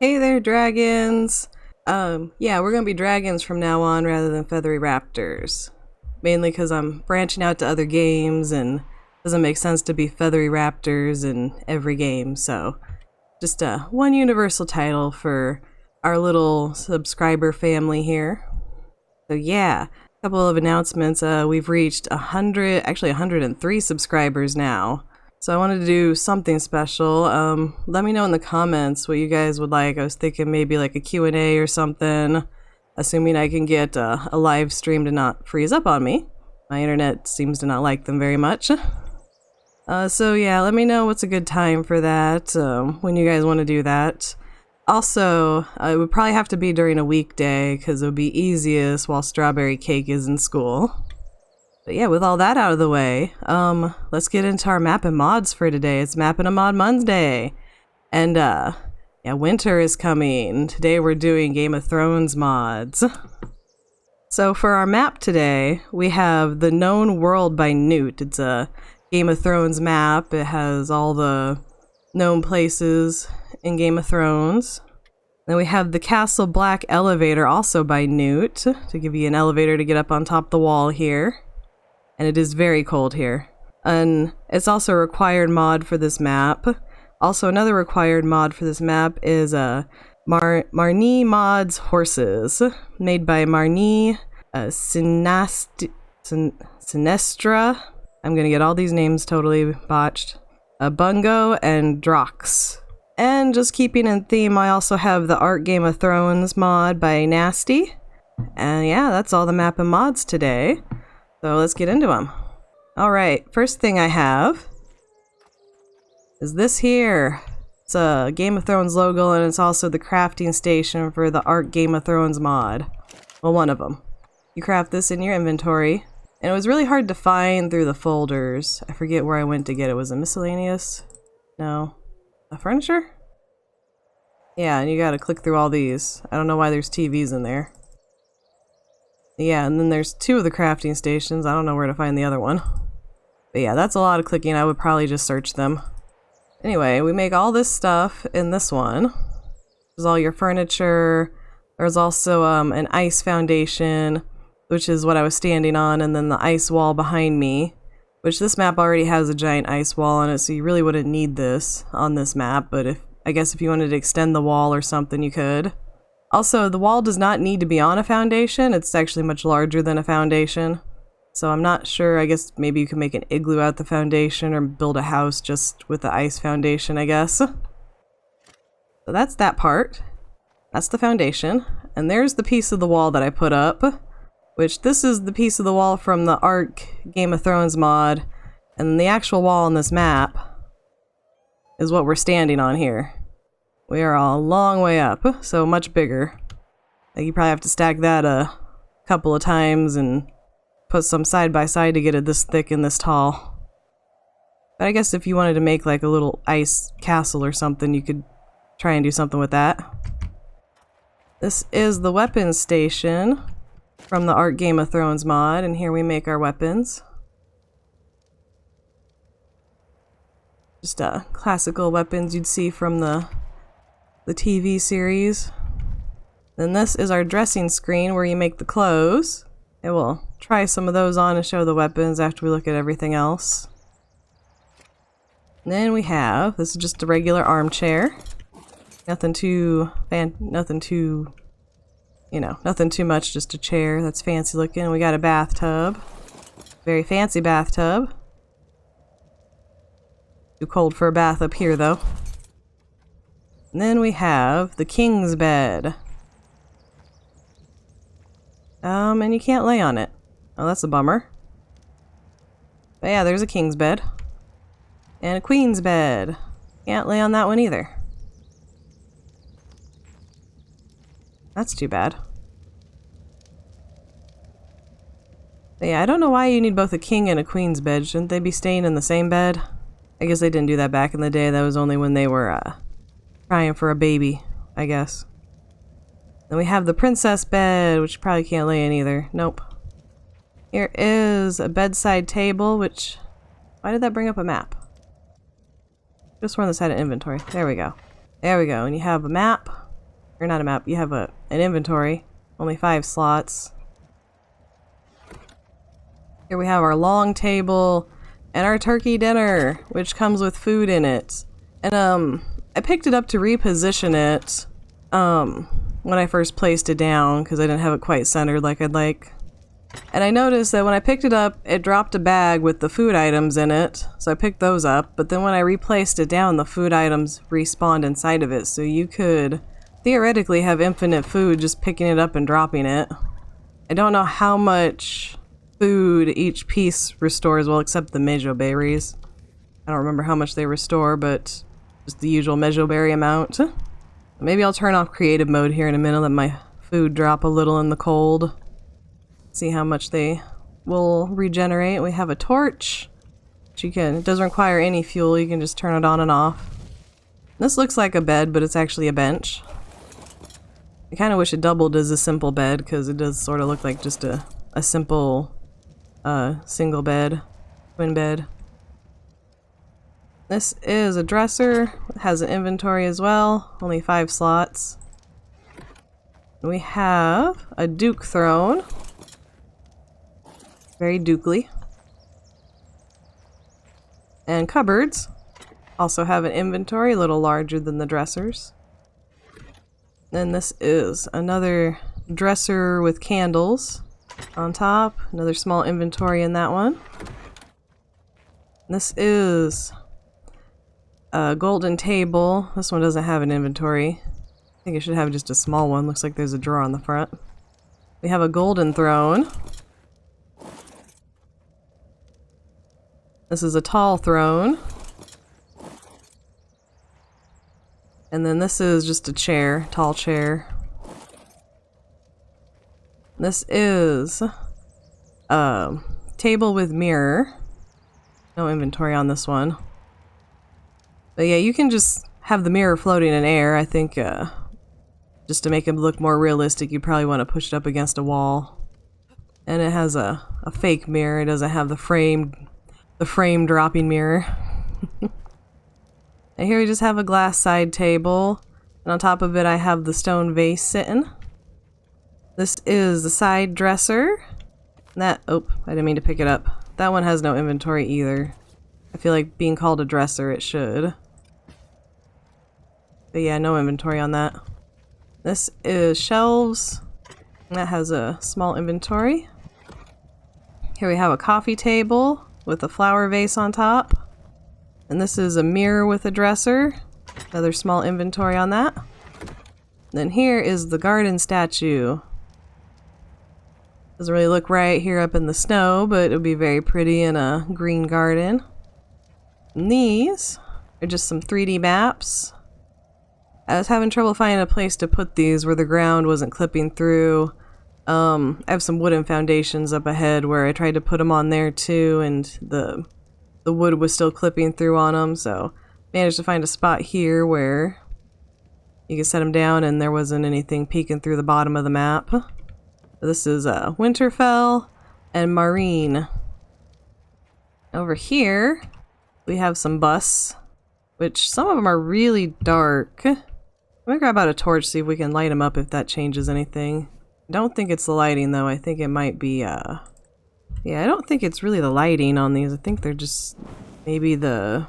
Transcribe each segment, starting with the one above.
Hey there, dragons! Yeah, we're gonna be dragons from now on rather than feathery raptors. Mainly because I'm branching out to other games and it doesn't make sense to be feathery raptors in every game, so just one universal title for our little subscriber family here. So yeah, a couple of announcements. We've reached 103 subscribers now. So I wanted to do something special. Let me know in the comments what you guys would like. I was thinking maybe like a Q&A or something, assuming I can get a live stream to not freeze up on me. My internet seems to not like them very much. So yeah, let me know what's a good time for that, when you guys want to do that. Also, it would probably have to be during a weekday because it would be easiest while Strawberry Cake is in school. But yeah, with all that out of the way, let's get into our map and mods for today. It's Map and a Mod Monday. And, yeah, winter is coming. Today we're doing Game of Thrones mods. So for our map today, we have The Known World by Newt. It's a Game of Thrones map. It has all the known places in Game of Thrones. Then we have the Castle Black Elevator, also by Newt, to give you an elevator to get up on top of the wall here. And it is very cold here. And it's also a required mod for this map. Also, another required mod for this map is Marnie Mods Horses, made by Marnie Sinestra. I'm gonna get all these names totally botched. Bungo and Drox. And just keeping in theme, I also have the Art Game of Thrones mod by Nasty. And yeah, that's all the map and mods today. So let's get into them. Alright, first thing I have is this here. It's a Game of Thrones logo and it's also the crafting station for the Art Game of Thrones mod. Well, one of them. You craft this in your inventory. And it was really hard to find through the folders. I forget where I went to get it. Was it miscellaneous? No. A furniture? Yeah, and you gotta click through all these. I don't know why there's TVs in there. Yeah, and then there's two of the crafting stations. I don't know where to find the other one. But yeah, that's a lot of clicking. I would probably just search them. Anyway, we make all this stuff in this one. There's all your furniture. There's also an ice foundation, which is what I was standing on, and then the ice wall behind me, which this map already has a giant ice wall on it, so you really wouldn't need this on this map, but I guess if you wanted to extend the wall or something, you could. Also, the wall does not need to be on a foundation. It's actually much larger than a foundation. So I'm not sure. I guess maybe you can make an igloo out the foundation or build a house just with the ice foundation, I guess. So that's that part. That's the foundation. And there's the piece of the wall that I put up, which this is the piece of the wall from the Ark Game of Thrones mod. And the actual wall on this map is what we're standing on here. We are a long way up, so much bigger. Like you probably have to stack that a couple of times and put some side by side to get it this thick and this tall. But I guess if you wanted to make like a little ice castle or something, you could try and do something with that. This is the weapons station from the Art Game of Thrones mod, and here we make our weapons. Just classical weapons you'd see from the TV series. Then this is our dressing screen where you make the clothes. And we'll try some of those on and show the weapons after we look at everything else. And then we have, this is just a regular armchair. Nothing too much, just a chair that's fancy looking. We got a bathtub. Very fancy bathtub. Too cold for a bath up here though. And then we have the king's bed. And you can't lay on it. Oh, that's a bummer. But yeah, there's a king's bed. And a queen's bed. Can't lay on that one either. That's too bad. But yeah, I don't know why you need both a king and a queen's bed. Shouldn't they be staying in the same bed? I guess they didn't do that back in the day. That was only when they were, trying for a baby, I guess. Then we have the princess bed, which you probably can't lay in either. Nope. Here is a bedside table, which... Why did that bring up a map? Just sworn this had an inventory. There we go. There we go. And you have a map. Or not a map, you have an inventory. Only 5 slots. Here we have our long table and our turkey dinner, which comes with food in it. And I picked it up to reposition it when I first placed it down because I didn't have it quite centered like I'd like. And I noticed that when I picked it up, it dropped a bag with the food items in it, so I picked those up. But then when I replaced it down, the food items respawned inside of it, so you could theoretically have infinite food just picking it up and dropping it. I don't know how much food each piece restores, well, except the mejo berries. I don't remember how much they restore, but just the usual mejo berry amount. Maybe I'll turn off creative mode here in a minute, let my food drop a little in the cold. See how much they will regenerate. We have a torch, which it doesn't require any fuel, you can just turn it on and off. This looks like a bed, but it's actually a bench. I kind of wish it doubled as a simple bed, because it does sort of look like just a simple single bed, twin bed. This is a dresser, it has an inventory as well, only 5 slots. We have a duke throne. Very dukely. And cupboards also have an inventory, a little larger than the dressers. Then this is another dresser with candles on top. Another small inventory in that one. This is a golden table. This one doesn't have an inventory. I think it should have just a small one. Looks like there's a drawer on the front. We have a golden throne. This is a tall throne. And then this is just a chair, tall chair. This is a table with mirror. No inventory on this one. But yeah, you can just have the mirror floating in air. I think just to make it look more realistic, you probably want to push it up against a wall. And it has a fake mirror. It doesn't have the frame dropping mirror. And here we just have a glass side table, and on top of it I have the stone vase sitting. This is the side dresser. I didn't mean to pick it up. That one has no inventory either. I feel like being called a dresser, it should. But yeah, no inventory on that. This is shelves. That has a small inventory. Here we have a coffee table with a flower vase on top. And this is a mirror with a dresser. Another small inventory on that. Then here is the garden statue. Doesn't really look right here up in the snow, but it would be very pretty in a green garden. And these are just some 3D maps. I was having trouble finding a place to put these where the ground wasn't clipping through. I have some wooden foundations up ahead where I tried to put them on there too, and the wood was still clipping through on them, so managed to find a spot here where you can set them down and there wasn't anything peeking through the bottom of the map. This is Winterfell and Marine. Over here we have some busts, which some of them are really dark. I'm gonna grab out a torch, see if we can light them up if that changes anything. I don't think it's the lighting though, I think it might be yeah, I don't think it's really the lighting on these. I think they're just... maybe the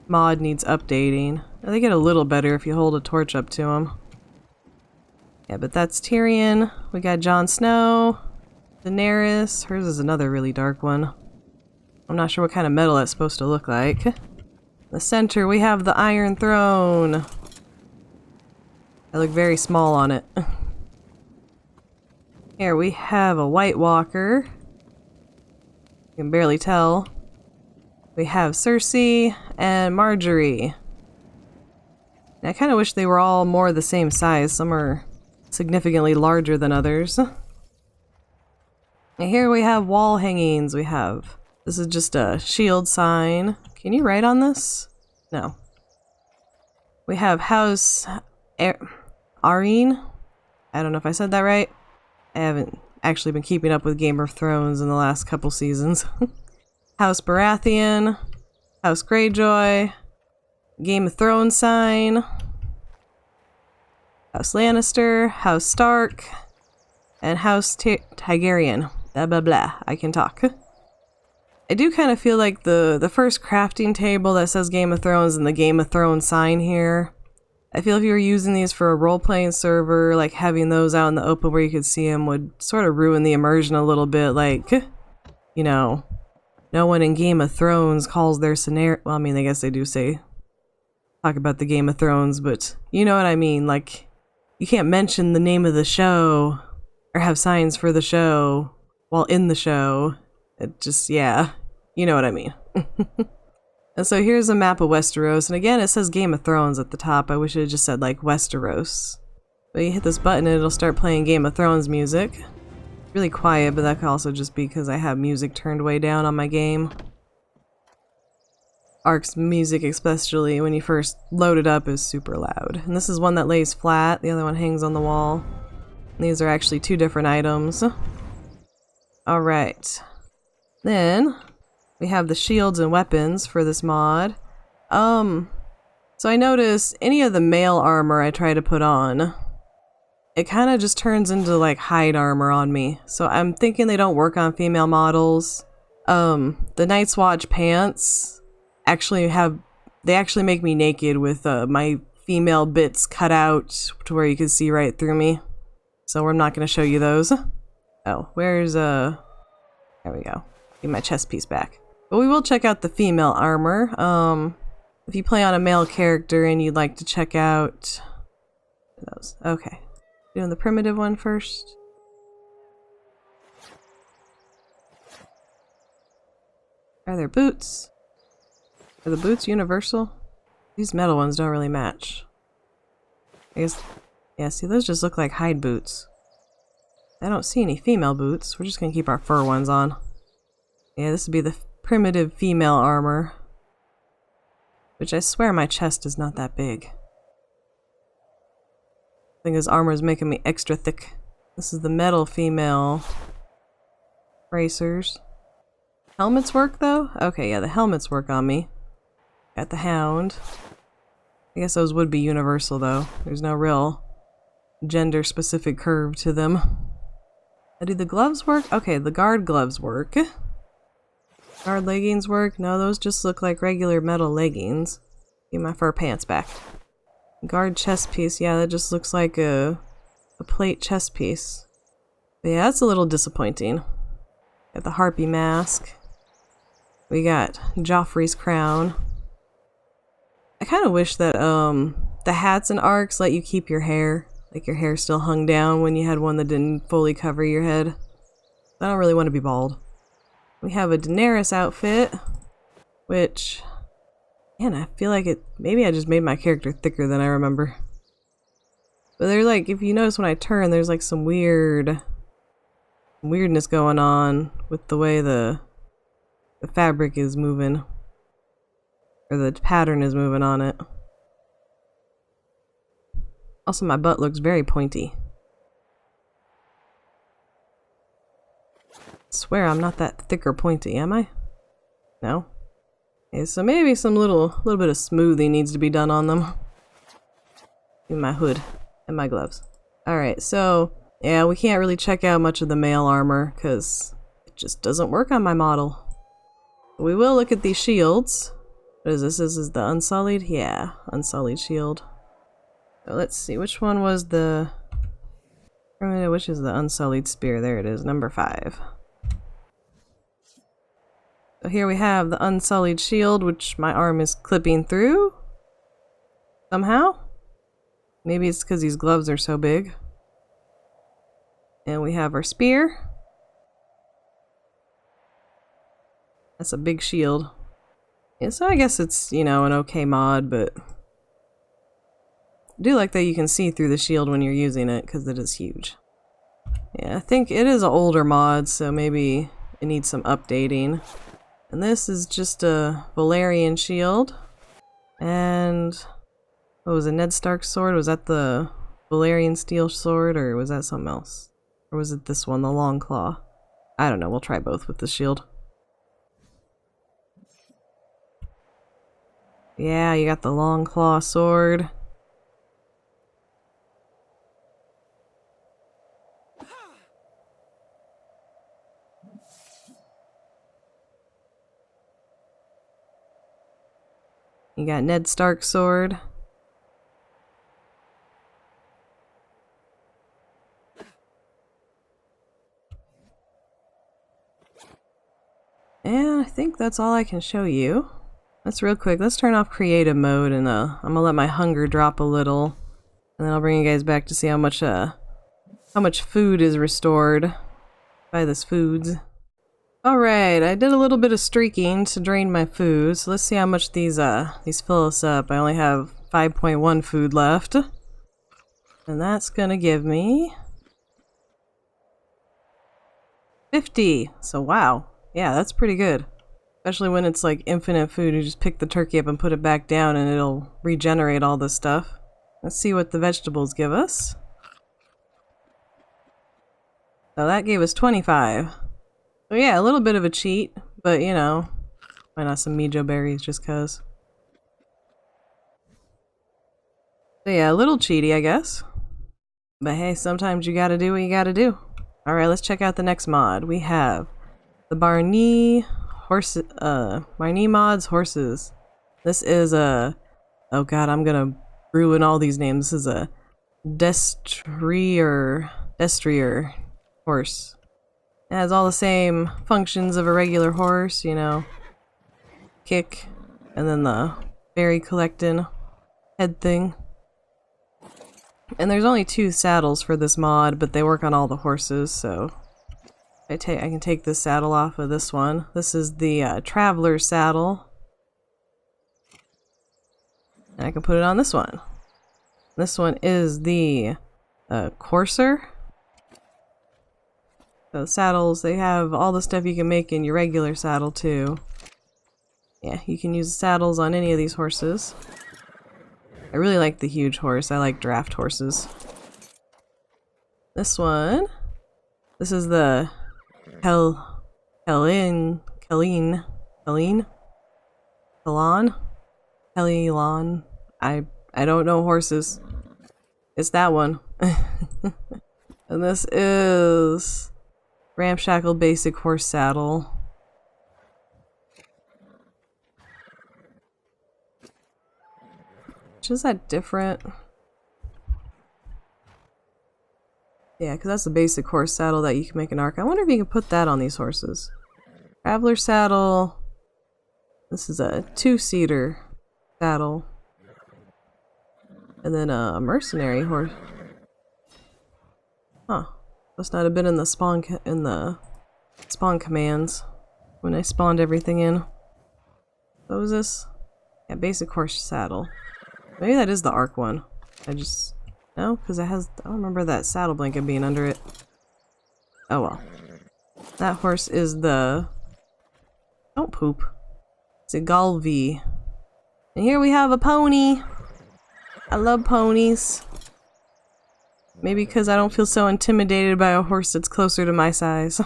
mod needs updating. They get a little better if you hold a torch up to them. Yeah, but that's Tyrion. We got Jon Snow. Daenerys. Hers is another really dark one. I'm not sure what kind of metal that's supposed to look like. In the center, we have the Iron Throne. I look very small on it. Here we have a White Walker. You can barely tell. We have Cersei and Marjorie. And I kind of wish they were all more the same size. Some are significantly larger than others. And here we have wall hangings. This is just a shield sign. Can you write on this? No. We have House Arryn. I don't know if I said that right. I haven't actually been keeping up with Game of Thrones in the last couple seasons. House Baratheon, House Greyjoy, Game of Thrones sign. House Lannister, House Stark, and House Targaryen. Blah blah blah. I can talk. I do kind of feel like the first crafting table that says Game of Thrones and the Game of Thrones sign here. I feel if you were using these for a role-playing server, like having those out in the open where you could see them would sort of ruin the immersion a little bit. Like, you know, no one in Game of Thrones calls their scenario. Well, I mean, I guess they do talk about the Game of Thrones, but you know what I mean. Like, you can't mention the name of the show or have signs for the show while in the show. It just, yeah, you know what I mean. And so here's a map of Westeros, and again it says Game of Thrones at the top. I wish it had just said like Westeros. But you hit this button and it'll start playing Game of Thrones music. Really quiet, but that could also just be because I have music turned way down on my game. Ark's music, especially when you first load it up, is super loud. And this is one that lays flat, the other one hangs on the wall. And these are actually two different items. Alright. Then we have the shields and weapons for this mod. So I noticed any of the male armor I try to put on, it kind of just turns into like hide armor on me. So I'm thinking they don't work on female models. The Night's Watch pants actually make me naked with my female bits cut out to where you can see right through me. So we're not going to show you those. Oh, where's there we go. Get my chest piece back. But we will check out the female armor. If you play on a male character and you'd like to check out those. Okay. Doing the primitive one first. Are there boots? Are the boots universal? These metal ones don't really match. I guess, yeah, see, those just look like hide boots. I don't see any female boots. We're just gonna keep our fur ones on. Yeah, this would be the primitive female armor. Which I swear my chest is not that big. I think this armor is making me extra thick. This is the metal female bracers. Helmets work though? Okay, yeah, the helmets work on me. Got the hound. I guess those would be universal though. There's no real gender specific curve to them. Do the gloves work? Okay, the guard gloves work. Guard leggings work? No, those just look like regular metal leggings. Get my fur pants back. Guard chest piece, yeah, that just looks like a plate chest piece. But yeah, that's a little disappointing. Got the harpy mask. We got Joffrey's crown. I kind of wish that the hats and arcs let you keep your hair. Like your hair still hung down when you had one that didn't fully cover your head. I don't really want to be bald. We have a Daenerys outfit, which, man, I feel like maybe I just made my character thicker than I remember. But they're like, if you notice when I turn, there's like some weirdness going on with the way the fabric is moving. Or the pattern is moving on it. Also, my butt looks very pointy. Swear I'm not that thick or pointy, am I? No? Okay, so maybe some little bit of smoothing needs to be done on them. In my hood and my gloves. Alright, so yeah, we can't really check out much of the male armor because it just doesn't work on my model. We will look at these shields. What is this? This is the Unsullied? Yeah, Unsullied shield. So let's see, which one was the... Which is the Unsullied spear? There it is, number 5. So here we have the Unsullied shield, which my arm is clipping through. Somehow. Maybe it's because these gloves are so big. And we have our spear. That's a big shield. Yeah, so I guess it's, you know, an okay mod, but I do like that you can see through the shield when you're using it, because it is huge. Yeah, I think it is an older mod, so maybe it needs some updating. And this is just a Valyrian shield. And what was it, Ned Stark's sword? Was that the Valyrian steel sword, or was that something else? Or was it this one, the long claw? I don't know, we'll try both with the shield. Yeah, you got the long claw sword. You got Ned Stark's sword. And I think that's all I can show you. That's real quick. Let's turn off creative mode and I'm gonna let my hunger drop a little. And then I'll bring you guys back to see how much food is restored by this foods. Alright, I did a little bit of streaking to drain my food, so let's see how much these fill us up. I only have 5.1 food left. And that's gonna give me 50. So wow. Yeah, that's pretty good. Especially when it's like infinite food, you just pick the turkey up and put it back down and it'll regenerate all this stuff. Let's see what the vegetables give us. So that gave us 25. So yeah, a little bit of a cheat, but you know, why not some Mijo berries just cuz. So yeah, a little cheaty, I guess. But hey, sometimes you gotta do what you gotta do. Alright, let's check out the next mod. We have the Barney Horse, Barney Mods Horses. This is a, oh god, I'm gonna ruin all these names. This is a Destrier horse. It has all the same functions of a regular horse, you know. Kick, and then the berry collecting head thing. And there's only 2 saddles for this mod, but they work on all the horses, so I can take this saddle off of this one. This is the Traveler saddle. And I can put it on this one. This one is the Courser. So saddles, they have all the stuff you can make in your regular saddle too. Yeah, you can use the saddles on any of these horses. I really like the huge horse. I like draft horses. This one, this is the Helilon. I don't know horses. It's that one. And this is Ramshackle basic horse saddle. Is that different? Yeah, because that's the basic horse saddle that you can make an arc. I wonder if you can put that on these horses. Traveler saddle. This is a 2-seater saddle. And then a mercenary horse. Huh. Must not have been in the spawn commands when I spawned everything in. What was this? Yeah, basic horse saddle. Maybe that is the arc one. No, because it has, I don't remember that saddle blanket being under it. Oh well. That horse is the, don't poop. It's a Galvi. And here we have a pony. I love ponies. Maybe because I don't feel so intimidated by a horse that's closer to my size.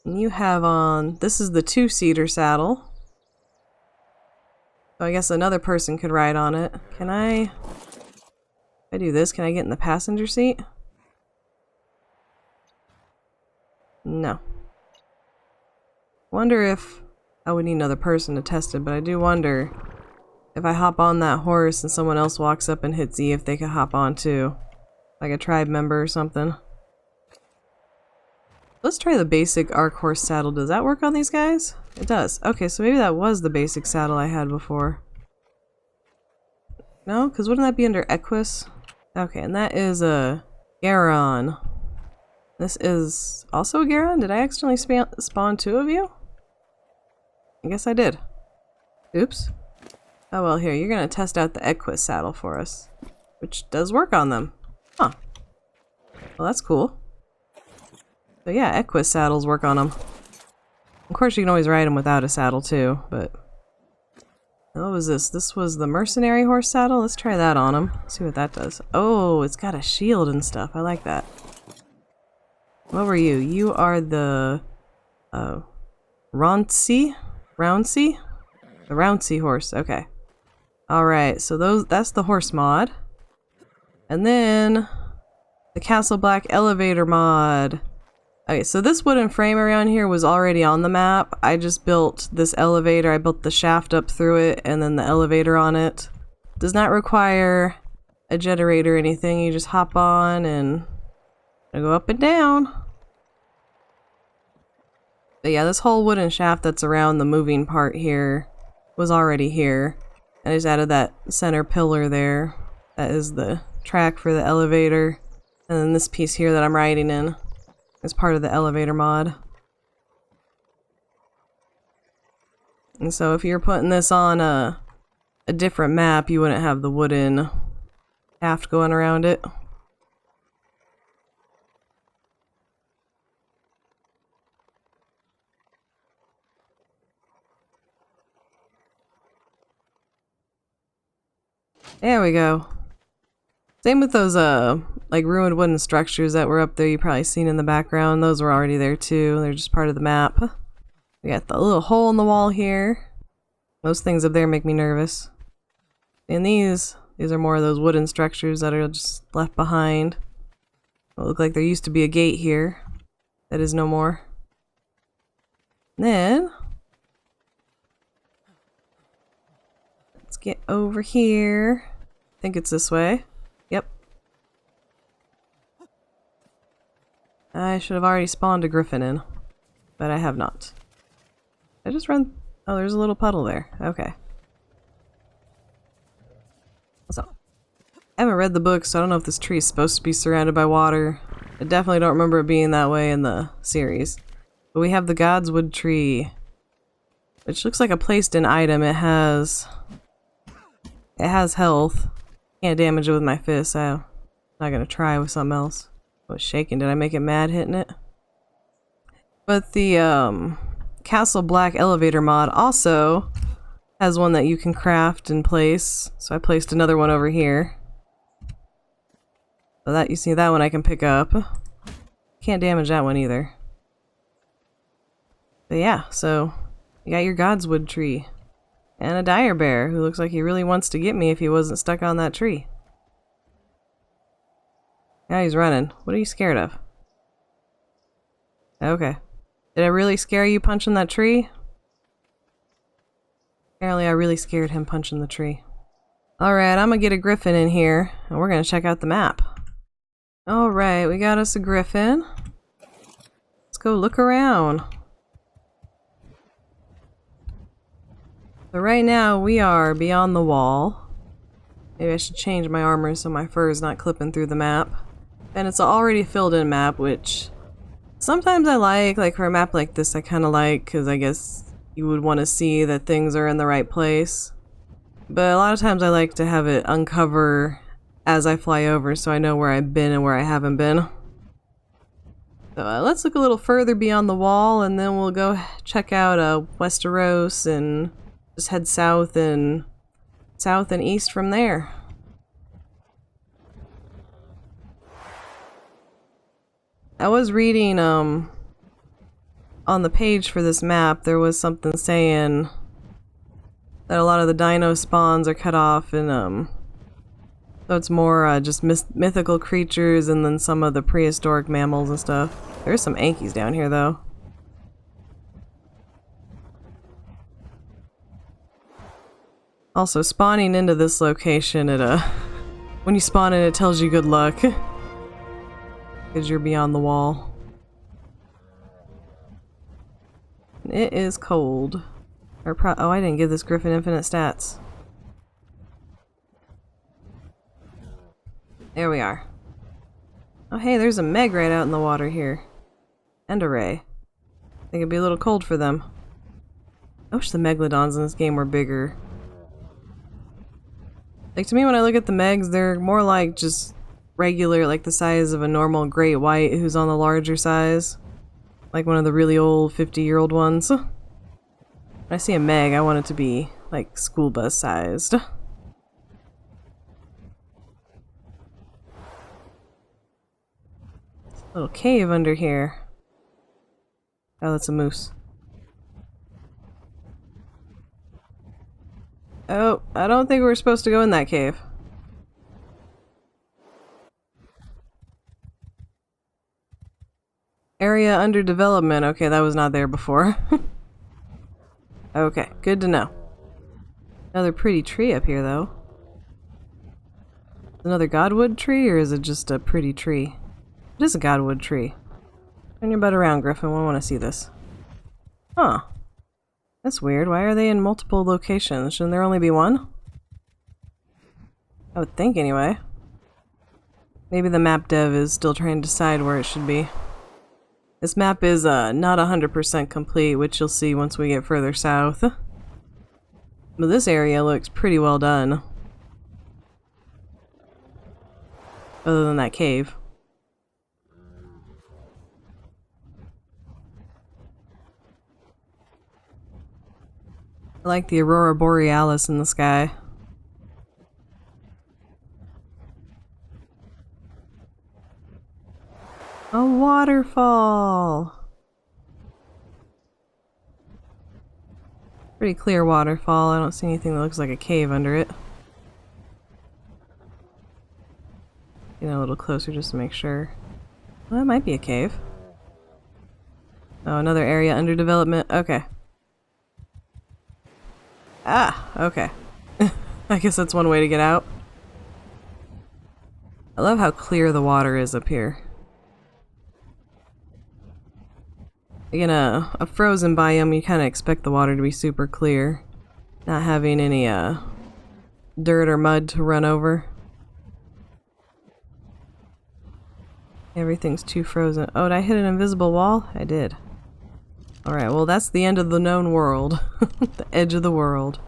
And you have on, this is the 2-seater saddle. So I guess another person could ride on it. Can I... If I do this, can I get in the passenger seat? No. Wonder if... I would need another person to test it, but I do wonder if I hop on that horse and someone else walks up and hits E, if they could hop on too. Like a tribe member or something. Let's try the basic arc horse saddle. Does that work on these guys? It does. Okay, so maybe that was the basic saddle I had before. No? Because wouldn't that be under Equus? Okay, and that is a Garon. This is also a Garon? Did I accidentally spawn 2 of you? I guess I did. Oops. Oh well, here, you're gonna test out the Equus saddle for us. Which does work on them. Huh. Well, that's cool. So yeah, Equus saddles work on them. Of course, you can always ride them without a saddle too, but... What was this? This was the Mercenary horse saddle? Let's try that on him. See what that does. Oh, it's got a shield and stuff. I like that. What were you? You are the... Rouncy? The Rouncy horse. Okay. Alright, so that's the horse mod. And then... the Castle Black elevator mod. Okay, so this wooden frame around here was already on the map. I just built this elevator. I built the shaft up through it and then the elevator on it. Does not require a generator or anything. You just hop on and go up and down. But yeah, this whole wooden shaft that's around the moving part here was already here. And I just added that center pillar there. That is the track for the elevator. And then this piece here that I'm riding in is part of the elevator mod. And so if you're putting this on a different map, you wouldn't have the wooden shaft going around it. There we go. Same with those like ruined wooden structures that were up there you probably seen in the background. Those were already there too. They're just part of the map. We got the little hole in the wall here. Those things up there make me nervous. And these are more of those wooden structures that are just left behind. It look like there used to be a gate here. That is no more. Then let's get over here. I think it's this way. Yep. I should have already spawned a griffin in, but I have not. I just run. Oh, there's a little puddle there. Okay. So, I haven't read the book, so I don't know if this tree is supposed to be surrounded by water. I definitely don't remember it being that way in the series. But we have the Godswood Tree, which looks like a placed-in item. It has health. Can't damage it with my fist, so I'm not gonna try with something else. I was shaking. Did I make it mad hitting it? But the Castle Black elevator mod also has one that you can craft and place. So I placed another one over here. So that, you see that one I can pick up. Can't damage that one either. But yeah, so you got your Godswood Tree. And a dire bear who looks like he really wants to get me if he wasn't stuck on that tree. Now he's running. What are you scared of? Okay. Did I really scare you punching that tree? Apparently I really scared him punching the tree. Alright, I'm gonna get a griffin in here, and we're gonna check out the map. Alright, we got us a griffin. Let's go look around. So right now we are beyond the wall. Maybe I should change my armor so my fur is not clipping through the map. And it's an already filled in map, which sometimes I like for a map like this I kind of like, because I guess you would want to see that things are in the right place. But a lot of times I like to have it uncover as I fly over so I know where I've been and where I haven't been. So let's look a little further beyond the wall and then we'll go check out Westeros and just head south and east from there. I was reading on the page for this map there was something saying that a lot of the dino spawns are cut off and so it's more just mythical creatures and then some of the prehistoric mammals and stuff. There's some Ankies down here though. Also, spawning into this location, when you spawn in, it tells you good luck. Because you're beyond the wall. And it is cold. Oh, I didn't give this griffin infinite stats. There we are. Oh hey, there's a Meg right out in the water here. And a Ray. I think it'd be a little cold for them. I wish the Megalodons in this game were bigger. Like, to me, when I look at the Megs, they're more like just regular, like the size of a normal great white who's on the larger size. Like one of the really old 50-year-old ones. When I see a Meg, I want it to be, like, school bus sized. Little cave under here. Oh, that's a moose. Oh, I don't think we're supposed to go in that cave. Area under development. Okay, that was not there before. Okay, good to know. Another pretty tree up here, though. Another Godswood tree, or is it just a pretty tree? It is a Godswood tree. Turn your butt around, Griffin. We want to see this. Huh. That's weird. Why are they in multiple locations? Shouldn't there only be one? I would think, anyway. Maybe the map dev is still trying to decide where it should be. This map is not 100% complete, which you'll see once we get further south. But this area looks pretty well done. Other than that cave. I like the Aurora Borealis in the sky. A waterfall! Pretty clear waterfall. I don't see anything that looks like a cave under it. Get a little closer just to make sure. Well, that might be a cave. Oh, another area under development. Okay. Ah, okay. I guess that's one way to get out. I love how clear the water is up here. In a frozen biome, you kind of expect the water to be super clear. Not having any dirt or mud to run over. Everything's too frozen. Oh, did I hit an invisible wall? I did. Alright, well that's the end of the known world. The edge of the world.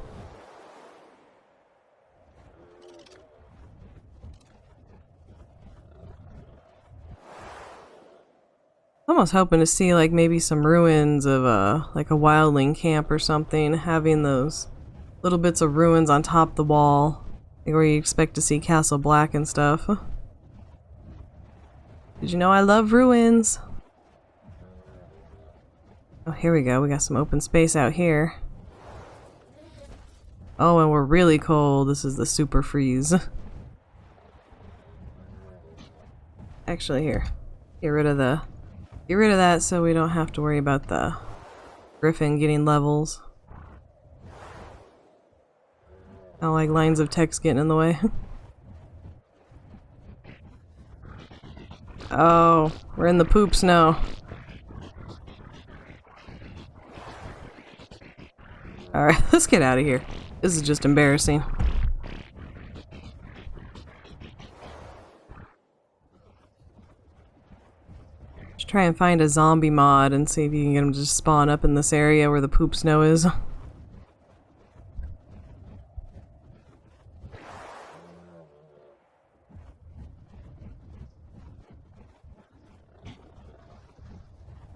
Almost hoping to see like maybe some ruins of like a wildling camp or something, having those little bits of ruins on top of the wall, like where you expect to see Castle Black and stuff. Did you know I love ruins? Oh, here we go. We got some open space out here. Oh, and we're really cold. This is the super freeze. Actually, here. Get rid of that so we don't have to worry about the Griffin getting levels. I don't like lines of text getting in the way. Oh, we're in the poop snow. Alright, let's get out of here. This is just embarrassing. Just try and find a zombie mod and see if you can get them to just spawn up in this area where the poop snow is.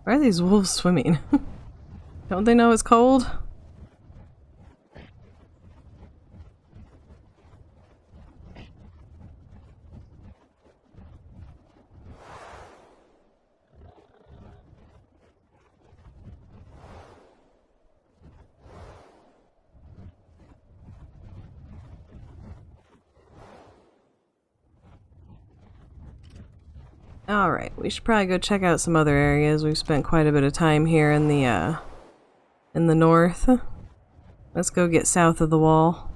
Why are these wolves swimming? Don't they know it's cold? Alright, we should probably go check out some other areas. We've spent quite a bit of time here in the north. Let's go get south of the wall.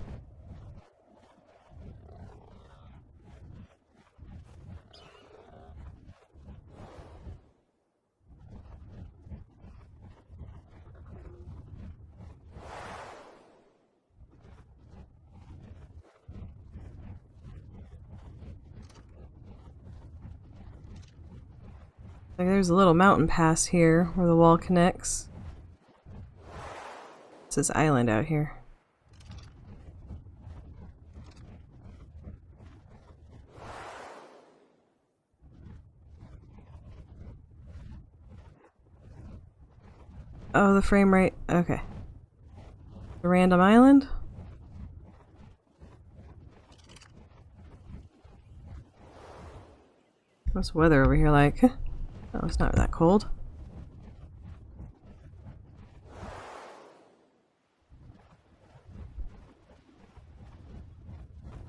Like there's a little mountain pass here where the wall connects. It's this island out here. Oh, the frame rate. Okay. The random island? What's the weather over here like? Oh, it's not that cold.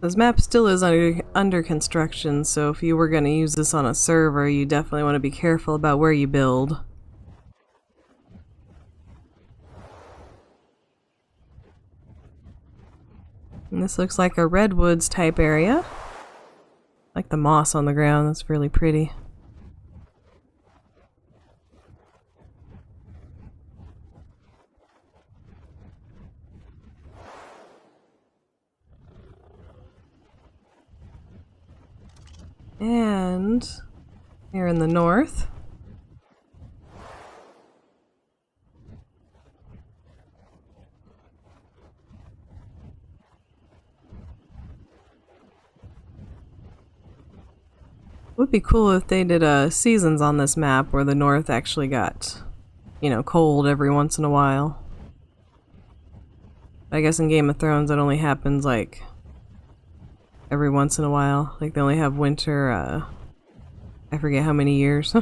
This map still is under construction, so if you were going to use this on a server, you definitely want to be careful about where you build. And this looks like a redwoods type area. Like the moss on the ground, that's really pretty. And here in the north, would be cool if they did seasons on this map where the north actually got, you know, cold every once in a while. I guess in Game of Thrones that only happens like every once in a while. Like they only have winter, I forget how many years.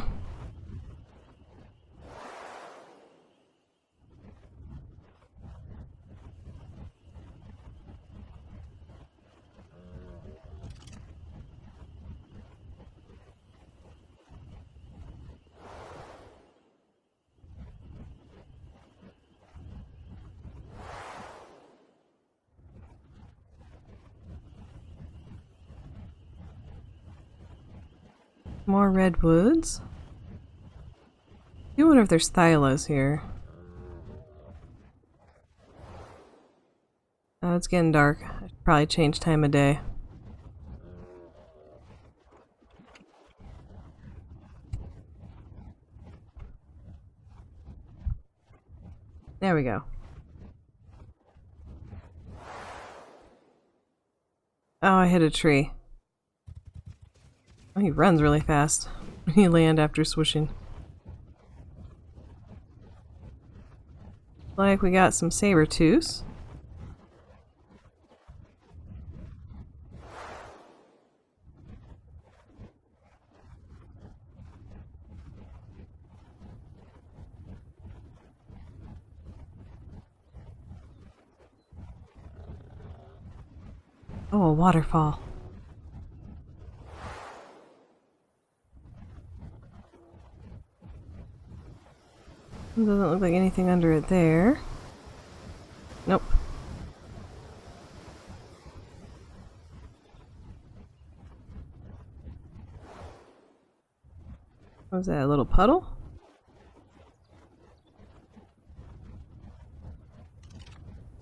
More redwoods. I wonder if there's thylas here. Oh, it's getting dark. I should probably change time of day. There we go. Oh, I hit a tree. Oh, he runs really fast when you land after swooshing. Like we got some saber-tooths. Oh, a waterfall. Doesn't look like anything under it there. Nope. What was that, a little puddle?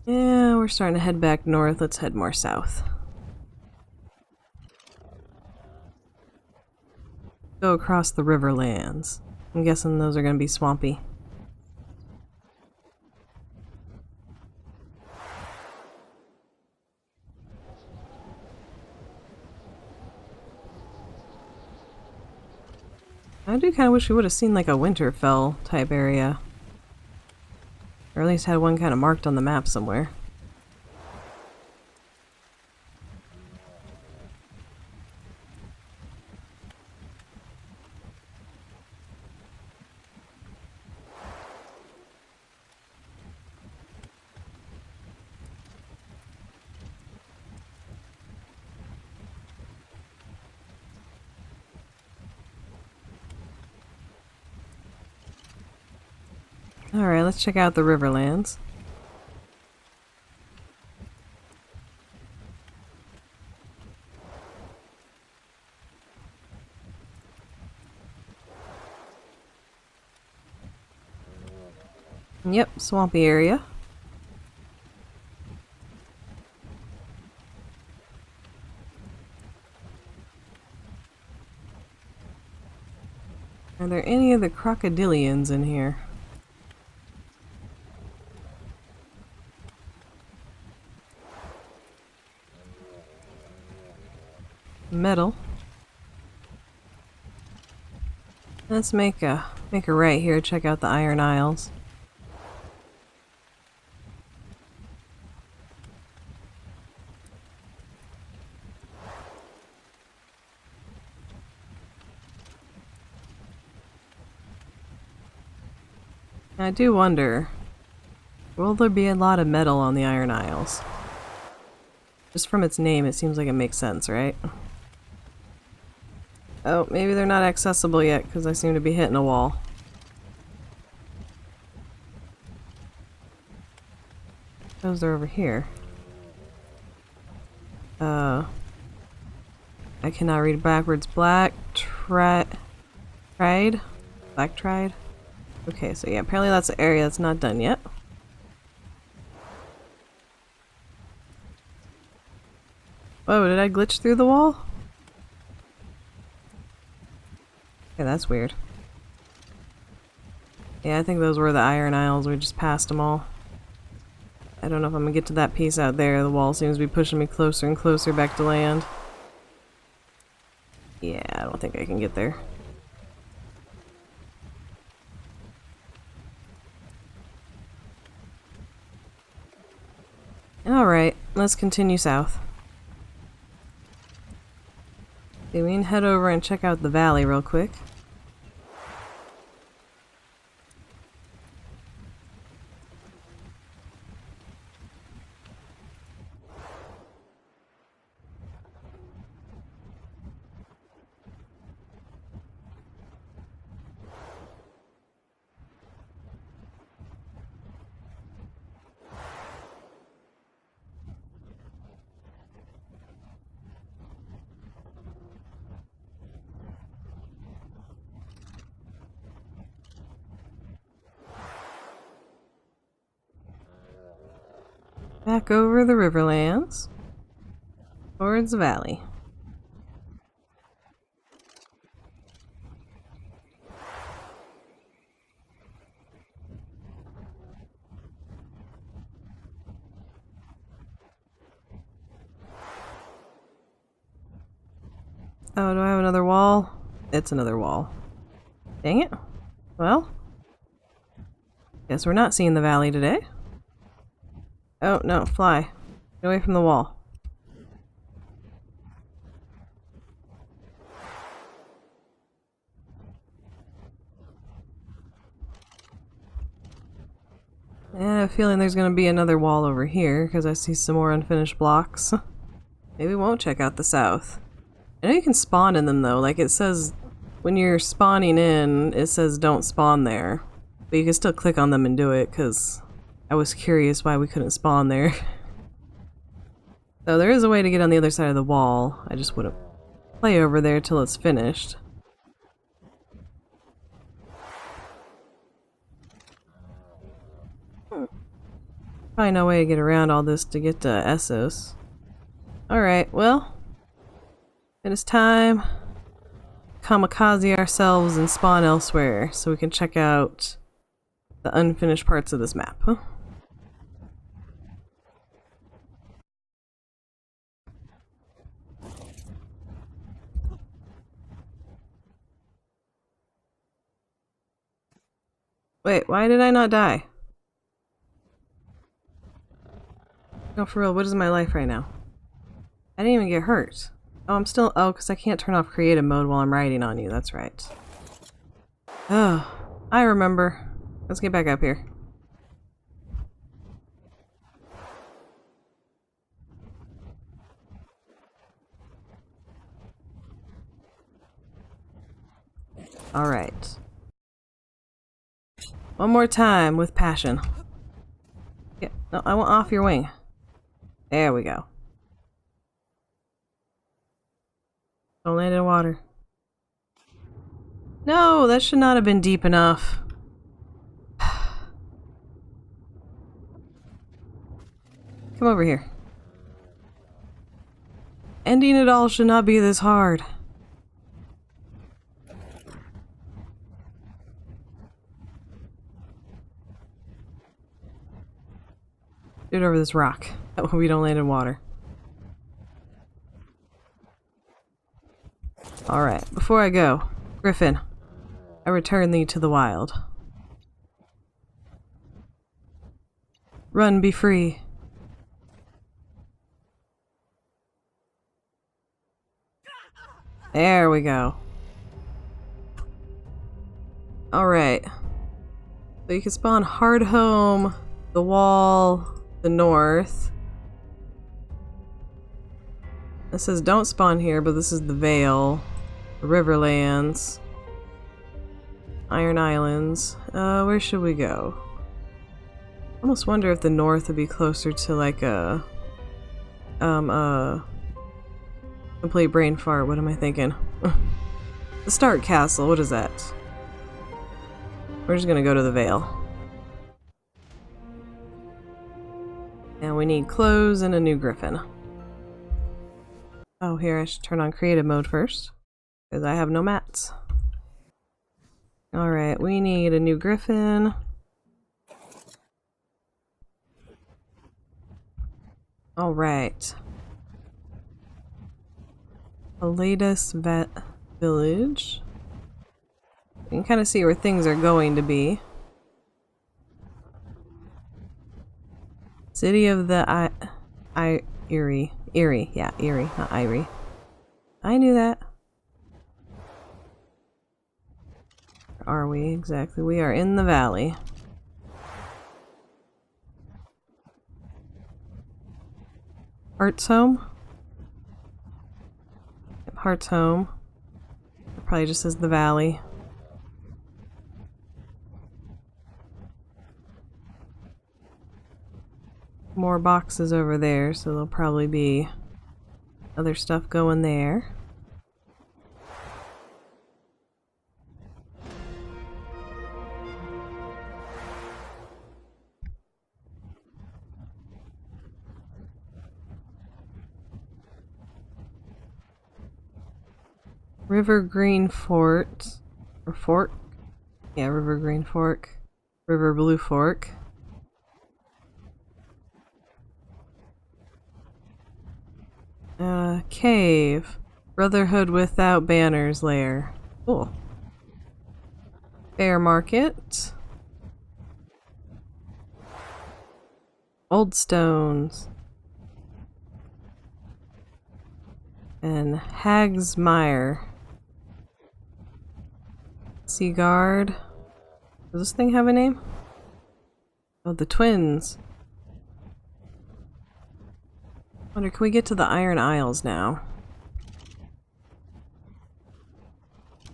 Yeah, we're starting to head back north. Let's head more south. Go across the Riverlands. I'm guessing those are going to be swampy. I do kind of wish we would have seen like a Winterfell type area. Or at least had one kind of marked on the map somewhere. Alright, let's check out the Riverlands. Yep, swampy area. Are there any of the crocodilians in here? Metal. Let's make a right here, check out the Iron Isles. I do wonder, will there be a lot of metal on the Iron Isles? Just from its name, it seems like it makes sense, right? Oh, maybe they're not accessible yet because I seem to be hitting a wall. Those are over here. I cannot read backwards. Black tried? Black tried? Okay, so yeah, apparently that's the area that's not done yet. Whoa, did I glitch through the wall? Okay, that's weird. Yeah, I think those were the Iron Isles. We just passed them all. I don't know if I'm gonna get to that piece out there. The wall seems to be pushing me closer and closer back to land. Yeah, I don't think I can get there. Alright, let's continue south. Okay, we can head over and check out the valley real quick. Back over the Riverlands, towards the valley. Oh, do I have another wall? It's another wall. Dang it. Well, guess we're not seeing the valley today. Oh, no, fly. Get away from the wall. I have a feeling there's going to be another wall over here, because I see some more unfinished blocks. Maybe we won't check out the south. I know you can spawn in them, though. Like, it says, when you're spawning in, it says don't spawn there. But you can still click on them and do it, because I was curious why we couldn't spawn there. So there is a way to get on the other side of the wall. I just wouldn't play over there till it's finished. Probably no way to get around all this to get to Essos. Alright, well, it is time to kamikaze ourselves and spawn elsewhere so we can check out the unfinished parts of this map. Wait, why did I not die? No, for real, what is my life right now? I didn't even get hurt. Oh, I'm still- oh, because I can't turn off creative mode while I'm riding on you, that's right. Oh, I remember. Let's get back up here. Alright. One more time with passion. Yeah, no, I want off your wing. There we go. Don't land in water. No, that should not have been deep enough. Come over here. Ending it all should not be this hard. Do it over this rock. That way we don't land in water. Alright, before I go, Griffin, I return thee to the wild. Run, be free. There we go. Alright. So you can spawn Hardhome, the wall, the north. It says don't spawn here, but this is the Vale, the Riverlands, Iron Islands. Where should we go? I almost wonder if the north would be closer to like a complete brain fart. What am I thinking? The Stark Castle. What is that? We're just gonna go to the Vale. And we need clothes and a new griffin. Oh, here I should turn on creative mode first, because I have no mats. Alright, we need a new griffin. Alright. The latest vet village. You can kind of see where things are going to be. City of the Erie. Erie, yeah, Erie, not Irie. I knew that. Where are we exactly? We are in the valley. Heart's home? Yep, Heart's home. It probably just says the valley. More boxes over there, so there'll probably be other stuff going there. River Green Fort, or Fork? Yeah, River Green Fork. River Blue Fork. Cave. Brotherhood Without Banners lair. Cool. Fair Market. Old Stones. And Hag's Mire. Seaguard. Does this thing have a name? Oh, the twins. Wonder, can we get to the Iron Isles now?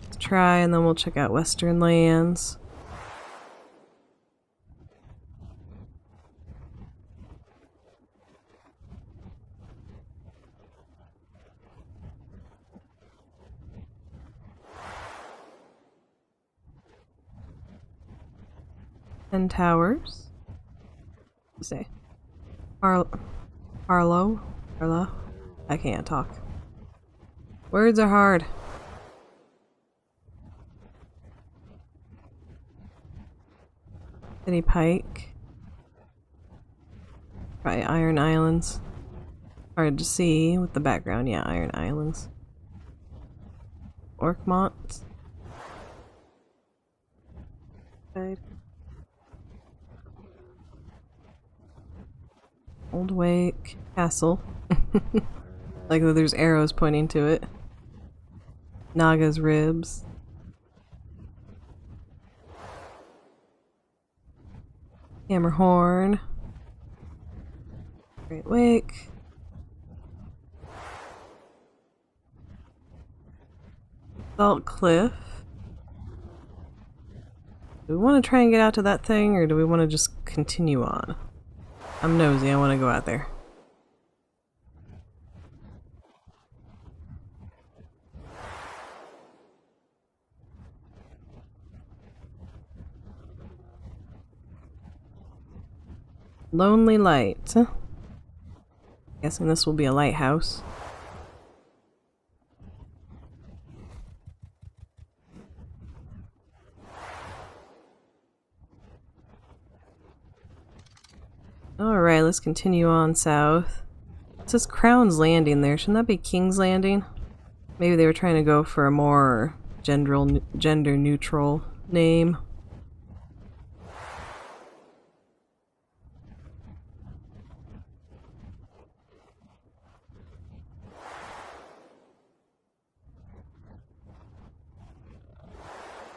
Let's try, and then we'll check out Western Lands. And Towers. Let's see. Arlo? I can't talk. Words are hard. City Pike. Probably Iron Islands. Hard to see with the background. Yeah, Iron Islands. Orkmont. Old Wake Castle. Like there's arrows pointing to it. Naga's Ribs. Hammerhorn. Great Wake. Salt Cliff. Do we want to try and get out to that thing, or do we want to just continue on? I'm nosy, I want to go out there. Lonely Light. Guessing this will be a lighthouse. Alright, let's continue on south. It says Crown's Landing there. Shouldn't that be King's Landing? Maybe they were trying to go for a more gender neutral name.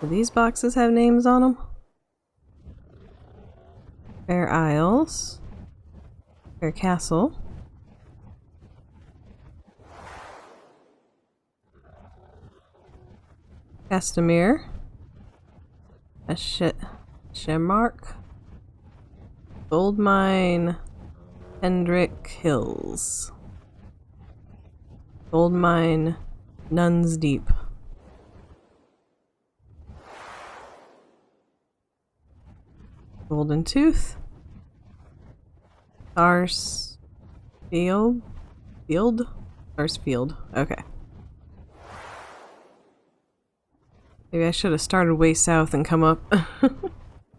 Do these boxes have names on them? Fair Isles. Fair Castle. Castamere. A Shemark. Gold Mine. Hendrick Hills. Gold Mine. Nuns Deep. Golden Tooth. Stars Field? Stars Field. Okay. Maybe I should have started way south and come up. So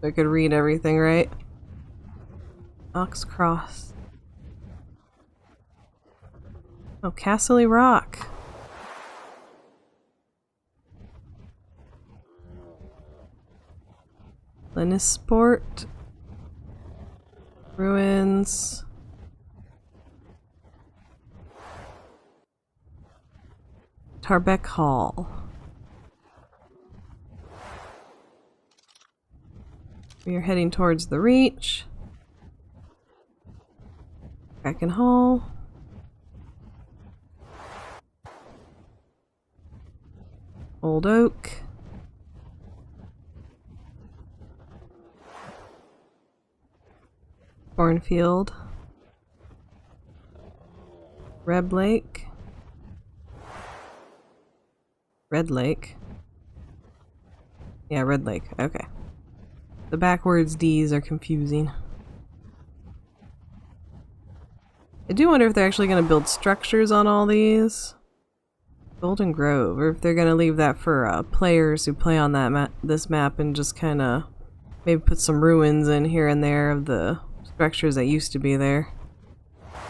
I could read everything right. Ox Cross. Oh, Castle Rock. Lennisport. Ruins. Tarbeck Hall. We are heading towards the Reach. Kraken Hall. Old Oak. Cornfield. Red Lake. Red Lake. Yeah, Red Lake. Okay. The backwards D's are confusing. I do wonder if they're actually going to build structures on all these. Golden Grove, or if they're going to leave that for players who play on that this map and just kind of maybe put some ruins in here and there of the structures that used to be there.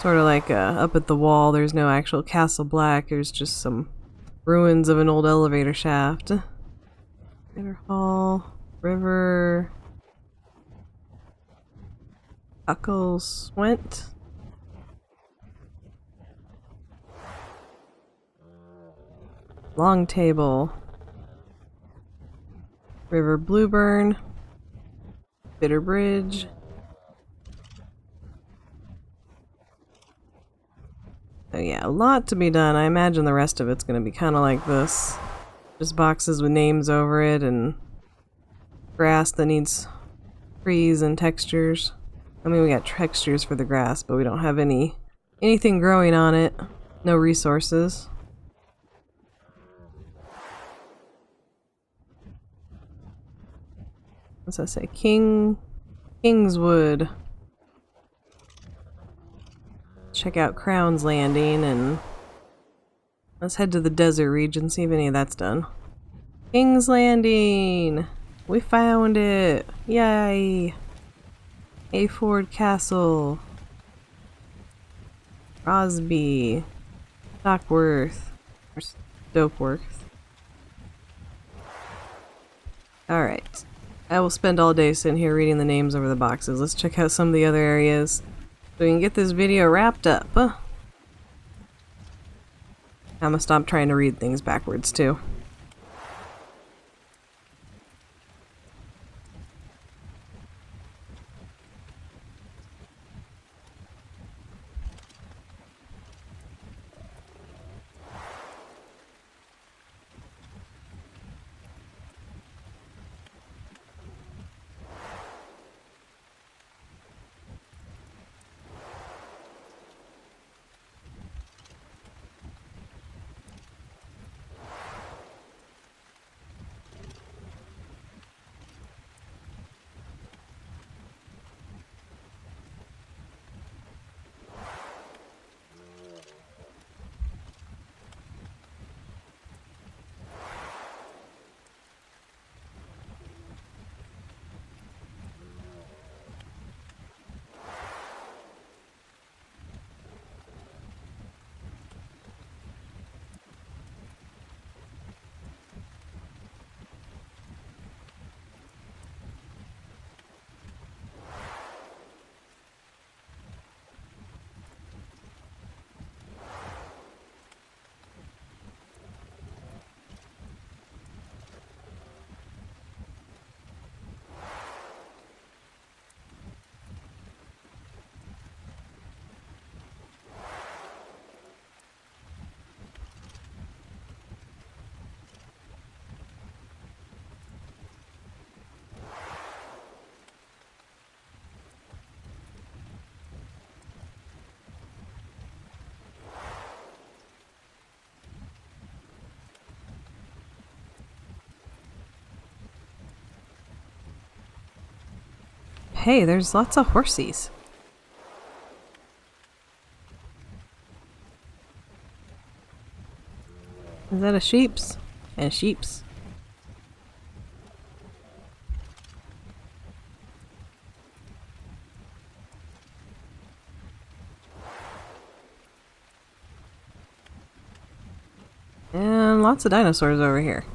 Sort of like up at the wall, there's no actual Castle Black, there's just some ruins of an old elevator shaft. River Hall, River... Uckles went. Long Table. River Blueburn. Bitter Bridge. So yeah, a lot to be done. I imagine the rest of it's gonna be kind of like this. Just boxes with names over it and grass that needs trees and textures. I mean, we got textures for the grass, but we don't have anything growing on it. No resources. What's that say? Kingswood. Check out Crown's Landing and let's head to the desert region, see if any of that's done. King's Landing! We found it! Yay! Aford Castle. Crosby. Stockworth. Or Stokeworth. Alright. I will spend all day sitting here reading the names over the boxes. Let's check out some of the other areas so we can get this video wrapped up. I'm gonna stop trying to read things backwards too. hey, there's lots of horsies. Is that a sheep's? And sheep's. And lots of dinosaurs over here.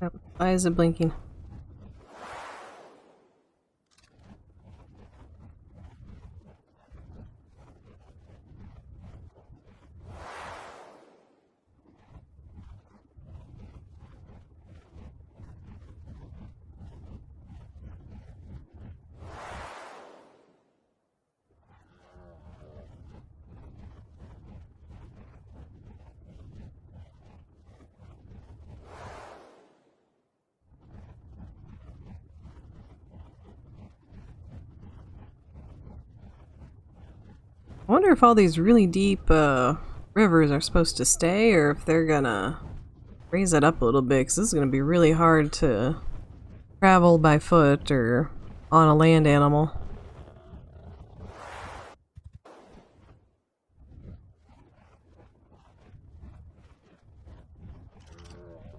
Oh, why is it blinking? I wonder if all these really deep rivers are supposed to stay, or if they're gonna raise it up a little bit, because this is gonna be really hard to travel by foot or on a land animal.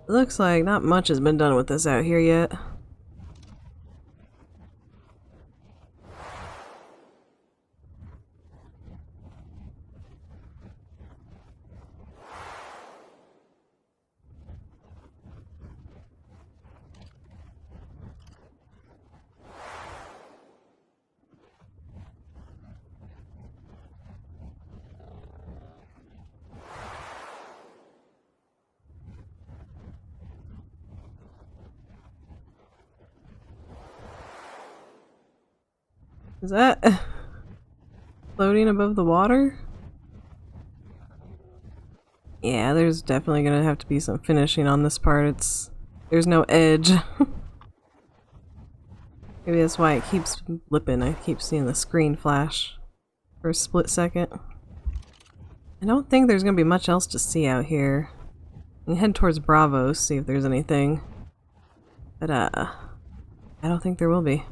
It looks like not much has been done with this out here yet. Is that floating above the water? Yeah, there's definitely gonna have to be some finishing on this part. There's no edge. Maybe that's why it keeps flipping. I keep seeing the screen flash for a split second. I don't think there's gonna be much else to see out here. I'm gonna head towards Bravos, see if there's anything. But I don't think there will be.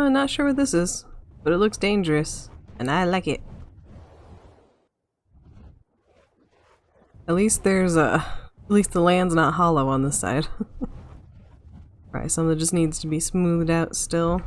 Not sure what this is, but it looks dangerous, and I like it. At least at least the land's not hollow on this side. Right, some of it just needs to be smoothed out still.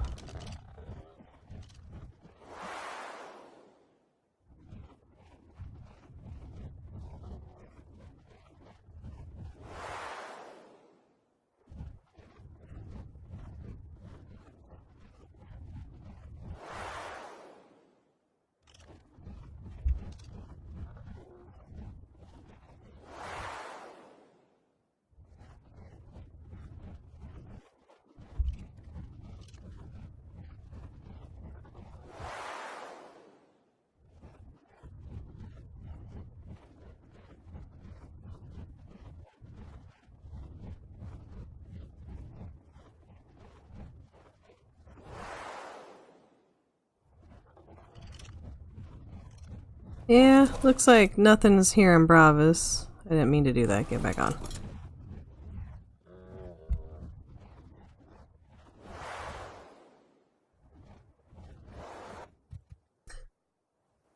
Yeah, looks like nothing's here in Bravos. I didn't mean to do that. Get back on.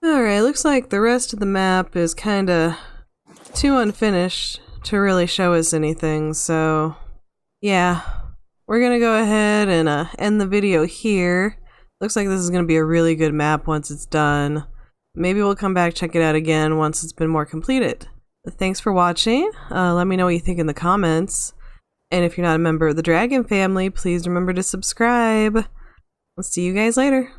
Alright, looks like the rest of the map is kinda too unfinished to really show us anything, so yeah. We're gonna go ahead and end the video here. Looks like this is gonna be a really good map once it's done. maybe we'll come back, check it out again once it's been more completed. Thanks for watching. Let me know what you think in the comments. And if you're not a member of the Dragon family, please remember to subscribe. I'll see you guys later.